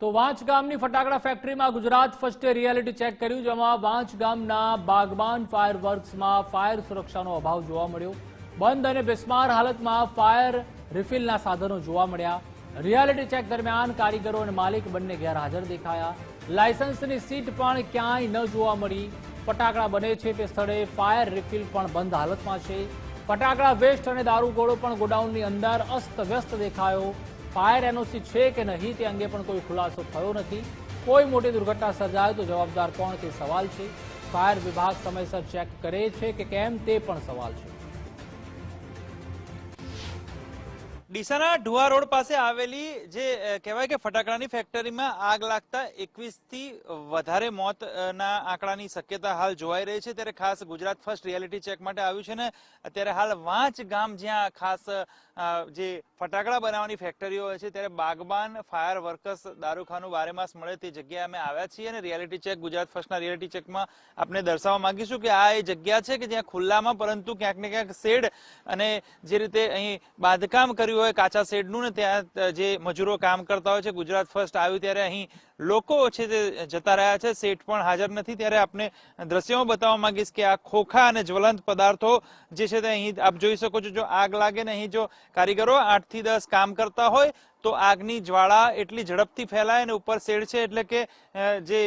તો વાંચ ગામની ફટાકડા ફેક્ટરીમાં ગુજરાત ફર્સ્ટે રિયાલિટી ચેક કર્યું, જેમાં વાંચ ગામના બાગબાન ફાયર વર્ક્સમાં ફાયર સુરક્ષાનો અભાવ જોવા મળ્યો। બંધ અને બિસ્માર હાલતમાં ફાયર રિફિલના સાધનો જોવા મળ્યા। રિયાલિટી ચેક દરમિયાન કારીગરો અને માલિક બંને ગેરહાજર દેખાયા। લાયસન્સની સીટ પણ ક્યાંય ન જોવા મળી। ફટાકડા બને છે તે સ્થળે ફાયર રિફિલ પણ બંધ હાલતમાં છે। ફટાકડા વેસ્ટ અને દારૂગોળો પણ ગોડાઉનની અંદર અસ્તવ્યસ્ત દેખાયો। ફાયર એનઓસી છે કે નહીં તે અંગે પણ કોઈ ખુલાસો થયો નથી। કોઈ મોટી દુર્ઘટના સર્જાય તો જવાબદાર કોણ તે સવાલ છે। ફાયર વિભાગ સમયસર ચેક કરે છે કે કેમ તે પણ સવાલ છે। ડીસાના ઢુવા રોડ પાસે આવેલી જે કહેવાય કે ફટાકડાની ફેક્ટરીમાં આગ લાગતા 21 થી વધારે મોતના આંકડાની શક્યતા હાલ જોવાઈ રહી છે। ત્યારે ખાસ ગુજરાત ફર્સ્ટ રિયાલિટી ચેક માટે આવ્યું છે ને અત્યારે હાલ વાંચ ગામ જ્યાં ખાસ જે ફટાકડા બનાવવાની ફેક્ટરીઓ હોય છે ત્યારે બાગબાન ફાયર વર્કર્સ દારૂખાનું બારેમાસ મળે તે જગ્યાએ અમે આવ્યા છીએ અને રિયાલિટી ચેક ગુજરાત ફર્સ્ટના રિયાલિટી ચેકમાં આપણે દર્શાવવા માંગીશું કે આ એ જગ્યા છે કે જ્યાં ખુલ્લામાં પરંતુ ક્યાંક ને ક્યાંક શેડ અને જે રીતે અહીં બાંધકામ કર્યું હોય કાચા શેડનું ને ત્યાં જે મજૂરો કામ કરતા હોય છે। ગુજરાત ફર્સ્ટ આવ્યું ત્યારે અહીં લોકો છે તે જતા રહ્યા છે, શેઠ પણ હાજર નથી। ત્યારે આપને દ્રશ્યોમાં બતાવવા માંગીશ કે આ ખોખા અને જ્વલંત પદાર્થો જે છે તે અહીં આપ જોઈ શકો છો। જો આગ લાગે ને અહીં જો કારીગરો 8 થી 10 કામ કરતા હોય તો આગની જ્વાળા એટલી ઝડપથી ફેલાય અને ઉપર શેડ છે એટલે કે જે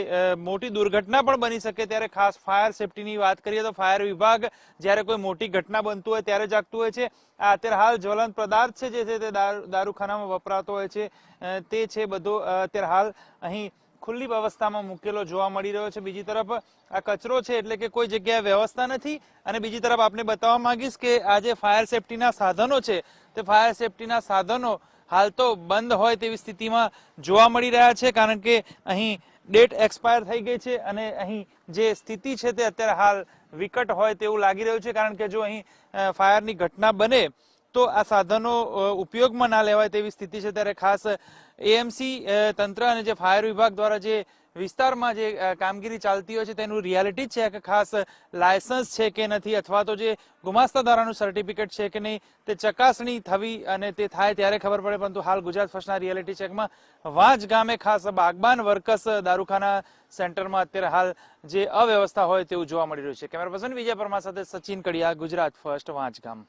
મોટી દુર્ઘટના પણ બની શકે। ત્યારે ખાસ ફાયર સેફટીની વાત કરીએ તો ફાયર વિભાગ જ્યારે કોઈ મોટી ઘટના બનતું હોય ત્યારે જાગતું હોય છે। આ અત્યારે હાલ જ્વલંત પદાર્થ છે જે છે તે દારૂખાનામાં વપરાતો હોય છે તે છે બધો અત્યારે હાલ અહીં ખુલ્લી અવસ્થામાં મૂકેલો જોવા મળી રહ્યો છે। બીજી તરફ આ કચરો છે એટલે કે કોઈ જગ્યાએ વ્યવસ્થા નથી અને બીજી તરફ આપને બતાવવા માંગીશ કે આ જે ફાયર સેફટીના સાધનો છે તે ફાયર સેફટીના સાધનો હાલ તો બંધ હોય તેવી સ્થિતિમાં જોવા મળી રહ્યા છે કારણ કે અહીં ડેટ એક્સપાયર થઈ ગઈ છે અને અહીં જે સ્થિતિ છે તે અત્યારે હાલ વિકટ હોય તેવું લાગી રહ્યું છે કારણ કે જો અહીં ફાયરની ઘટના બને તો આ સાધનો ઉપયોગમાં ના લેવાય તેવી સ્થિતિ છે। ત્યારે ખાસ એએમસી તંત્ર અને જે ફાયર વિભાગ દ્વારા જે વિસ્તારમાં જે કામગીરી ચાલતી હોય છે તેનું રિયાલિટી ચેક ખાસ લાયસન્સ છે કે નથી અથવા તો જે ગુમાસ્તા ધારાનું સર્ટિફિકેટ છે કે નહીં તે ચકાસણી થવી અને તે થાય ત્યારે ખબર પડે। પરંતુ હાલ ગુજરાત ફર્સ્ટના રિયાલિટી ચેકમાં વાંચ ગામે ખાસ બાગબાન વર્કર્સ દારૂખાના સેન્ટરમાં અત્યારે હાલ જે અવ્યવસ્થા હોય તેવું જોવા મળી રહ્યું છે। કેમેરા પર્સન વિજય પરમાર સાથે સચિન કડિયા, ગુજરાત ફર્સ્ટ, વાંચ ગામ।